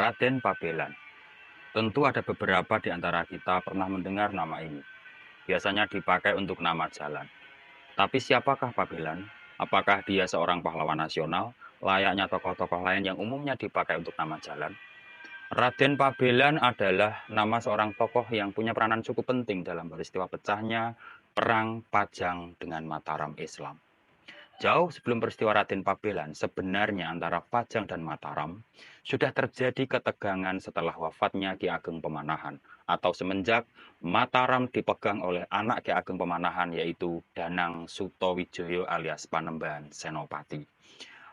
Raden Pabelan. Tentu ada beberapa di antara kita pernah mendengar nama ini. Biasanya dipakai untuk nama jalan. Tapi siapakah Pabelan? Apakah dia seorang pahlawan nasional, layaknya tokoh-tokoh lain yang umumnya dipakai untuk nama jalan? Raden Pabelan adalah nama seorang tokoh yang punya peranan cukup penting dalam peristiwa pecahnya Perang Pajang dengan Mataram Islam. Jauh sebelum peristiwa Raden Pabelan, sebenarnya antara Pajang dan Mataram sudah terjadi ketegangan setelah wafatnya Ki Ageng Pemanahan atau semenjak Mataram dipegang oleh anak Ki Ageng Pemanahan yaitu Danang Sutawijoyo alias Panembahan Senopati.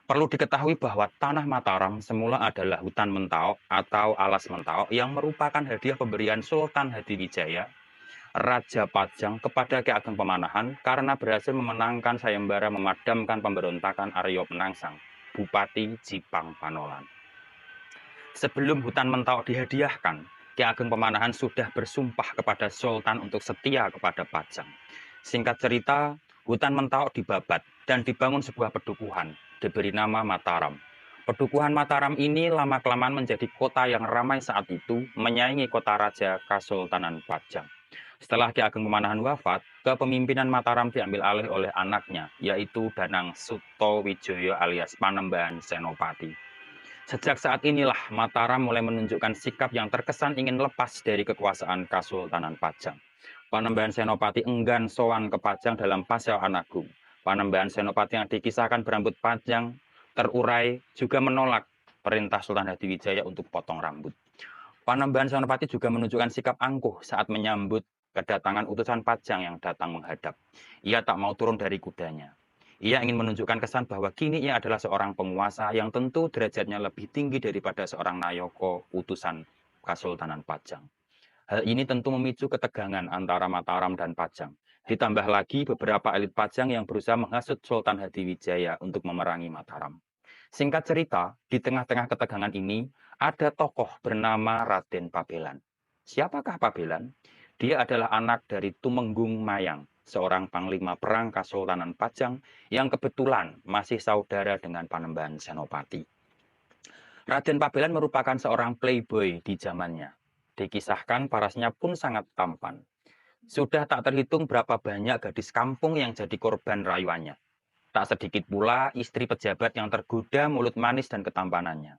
Perlu diketahui bahwa tanah Mataram semula adalah hutan Mentawai atau alas Mentawai yang merupakan hadiah pemberian Sultan Hadiwijaya Raja Pajang kepada Ki Ageng Pemanahan karena berhasil memenangkan sayembara memadamkan pemberontakan Arya Penangsang, Bupati Jipang Panolan. Sebelum hutan Mentawai dihadiahkan, Ki Ageng Pemanahan sudah bersumpah kepada Sultan untuk setia kepada Pajang. Singkat cerita, hutan Mentawai dibabat dan dibangun sebuah pedukuhan, diberi nama Mataram. Pedukuhan Mataram ini lama-kelamaan menjadi kota yang ramai saat itu, menyaingi kota raja Kasultanan Pajang. Setelah Ki Ageng Pemanahan wafat, kepemimpinan Mataram diambil alih oleh anaknya, yaitu Danang Sutawijoyo alias Panembahan Senopati. Sejak saat inilah Mataram mulai menunjukkan sikap yang terkesan ingin lepas dari kekuasaan Kasultanan Pajang. Panembahan Senopati enggan sowan ke Pajang dalam Pasewan Agung. Panembahan Senopati yang dikisahkan berambut panjang, terurai, juga menolak perintah Sultan Hadiwijaya untuk potong rambut. Panembahan Senopati juga menunjukkan sikap angkuh saat menyambut kedatangan utusan Pajang yang datang menghadap. Ia tak mau turun dari kudanya. Ia ingin menunjukkan kesan bahwa kini ia adalah seorang penguasa yang tentu derajatnya lebih tinggi daripada seorang Nayoko utusan Kasultanan Pajang. Hal ini tentu memicu ketegangan antara Mataram dan Pajang. Ditambah lagi beberapa elit Pajang yang berusaha menghasut Sultan Hadiwijaya untuk memerangi Mataram. Singkat cerita, di tengah-tengah ketegangan ini, ada tokoh bernama Raden Pabelan. Siapakah Pabelan? Dia adalah anak dari Tumenggung Mayang, seorang panglima perang Kasultanan Pajang yang kebetulan masih saudara dengan Panembahan Senopati. Raden Pabelan merupakan seorang playboy di zamannya. Dikisahkan parasnya pun sangat tampan. Sudah tak terhitung berapa banyak gadis kampung yang jadi korban rayuannya. Tak sedikit pula istri pejabat yang tergoda mulut manis dan ketampanannya.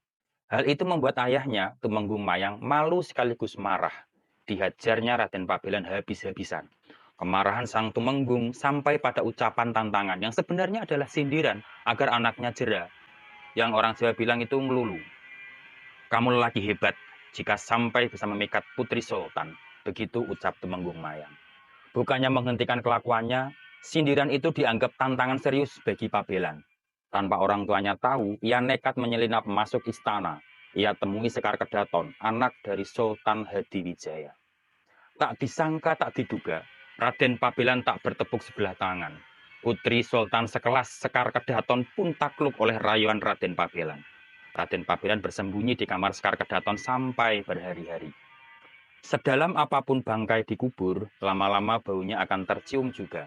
Hal itu membuat ayahnya, Tumenggung Mayang, malu sekaligus marah. Dihajarnya Raden Pabelan habis-habisan. Kemarahan sang Tumenggung sampai pada ucapan tantangan yang sebenarnya adalah sindiran agar anaknya jera. Yang orang Jawa bilang itu melulu. Kamu lelaki hebat jika sampai bisa memikat putri sultan. Begitu ucap Tumenggung Mayang. Bukannya menghentikan kelakuannya, sindiran itu dianggap tantangan serius bagi Pabelan. Tanpa orang tuanya tahu, ia nekat menyelinap masuk istana. Ia temui Sekar Kedaton, anak dari Sultan Hadiwijaya. Tak disangka, tak diduga, Raden Pabelan tak bertepuk sebelah tangan. Putri Sultan sekelas Sekar Kedaton pun takluk oleh rayuan Raden Pabelan. Raden Pabelan bersembunyi di kamar Sekar Kedaton sampai berhari-hari. Sedalam apapun bangkai dikubur, lama-lama baunya akan tercium juga.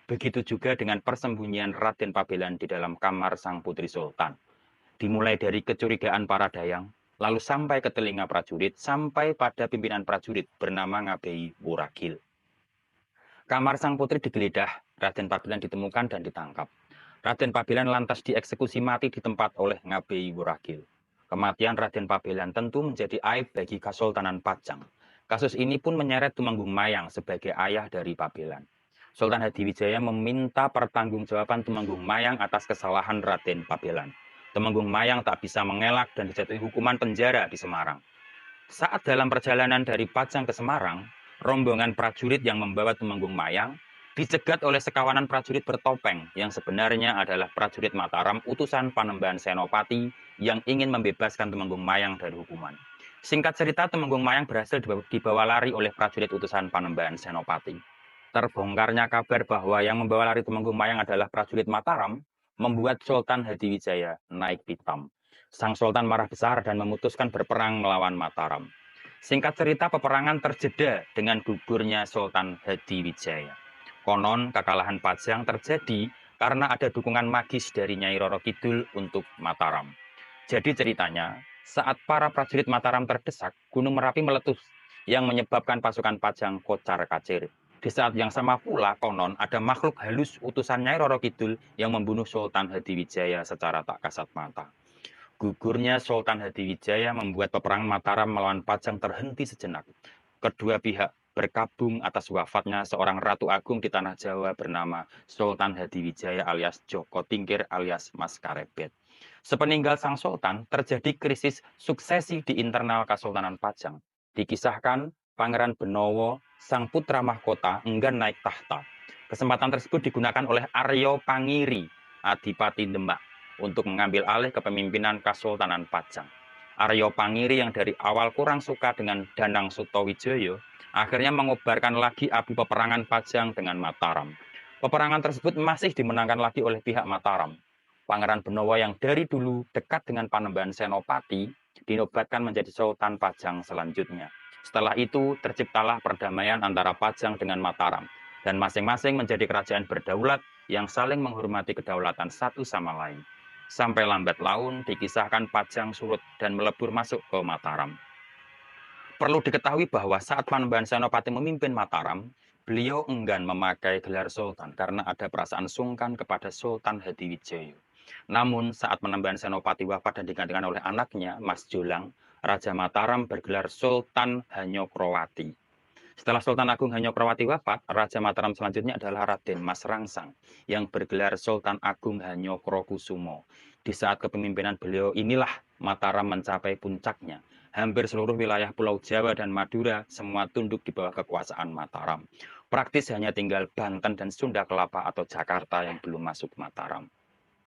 Begitu juga dengan persembunyian Raden Pabelan di dalam kamar sang putri sultan. Dimulai dari kecurigaan para dayang, lalu sampai ke telinga prajurit, sampai pada pimpinan prajurit bernama Ngabei Wuragil. Kamar sang putri digeledah, Raden Pabelan ditemukan dan ditangkap. Raden Pabelan lantas dieksekusi mati di tempat oleh Ngabei Wuragil. Kematian Raden Pabelan tentu menjadi aib bagi Kasultanan Pajang. Kasus ini pun menyeret Tumenggung Mayang sebagai ayah dari Pabelan. Sultan Hadiwijaya meminta pertanggungjawaban Tumenggung Mayang atas kesalahan Raden Pabelan. Tumenggung Mayang tak bisa mengelak dan dijatuhi hukuman penjara di Semarang. Saat dalam perjalanan dari Pajang ke Semarang, rombongan prajurit yang membawa Tumenggung Mayang dicegat oleh sekawanan prajurit bertopeng yang sebenarnya adalah prajurit Mataram utusan Panembahan Senopati yang ingin membebaskan Tumenggung Mayang dari hukuman. Singkat cerita, Tumenggung Mayang berhasil dibawa lari oleh prajurit utusan Panembahan Senopati. Terbongkarnya kabar bahwa yang membawa lari Tumenggung Mayang adalah prajurit Mataram membuat Sultan Hadiwijaya naik pitam. Sang Sultan marah besar dan memutuskan berperang melawan Mataram. Singkat cerita, peperangan terjeda dengan gugurnya Sultan Hadiwijaya. Konon, kekalahan Pajang terjadi karena ada dukungan magis dari Nyai Roro Kidul untuk Mataram. Jadi ceritanya, Saat para prajurit Mataram terdesak, Gunung Merapi meletus yang menyebabkan pasukan Pajang kocar-kacir. Di saat yang sama pula, konon ada makhluk halus utusan Nyai Roro Kidul yang membunuh Sultan Hadiwijaya secara tak kasat mata. Gugurnya Sultan Hadiwijaya membuat peperangan Mataram melawan Pajang terhenti sejenak. Kedua pihak berkabung atas wafatnya seorang Ratu Agung di Tanah Jawa bernama Sultan Hadiwijaya alias Joko Tingkir alias Mas Karebet. Sepeninggal sang sultan, terjadi krisis suksesi di internal Kesultanan Pajang. Dikisahkan, Pangeran Benowo, sang putra mahkota, enggan naik tahta. Kesempatan tersebut digunakan oleh Aryo Pangiri, Adipati Demak, untuk mengambil alih kepemimpinan Kesultanan Pajang. Aryo Pangiri yang dari awal kurang suka dengan Danang Sutawijoyo, akhirnya mengobarkan lagi api peperangan Pajang dengan Mataram. Peperangan tersebut masih dimenangkan lagi oleh pihak Mataram. Pangeran Benowo yang dari dulu dekat dengan Panembahan Senopati, dinobatkan menjadi Sultan Pajang selanjutnya. Setelah itu, terciptalah perdamaian antara Pajang dengan Mataram, dan masing-masing menjadi kerajaan berdaulat yang saling menghormati kedaulatan satu sama lain. Sampai lambat laun dikisahkan Pajang surut dan melebur masuk ke Mataram. Perlu diketahui bahwa saat Panembahan Senopati memimpin Mataram, beliau enggan memakai gelar Sultan karena ada perasaan sungkan kepada Sultan Hadiwijaya. Namun saat Panembahan Senopati wafat dan digantikan oleh anaknya, Mas Jolang, Raja Mataram bergelar Sultan Hanyokrowati. Setelah Sultan Agung Hanyokrawati wafat, Raja Mataram selanjutnya adalah Raden Mas Rangsang yang bergelar Sultan Agung Hanyokrokusumo. Di saat kepemimpinan beliau inilah Mataram mencapai puncaknya. Hampir seluruh wilayah Pulau Jawa dan Madura semua tunduk di bawah kekuasaan Mataram. Praktis hanya tinggal Banten dan Sunda Kelapa atau Jakarta yang belum masuk Mataram.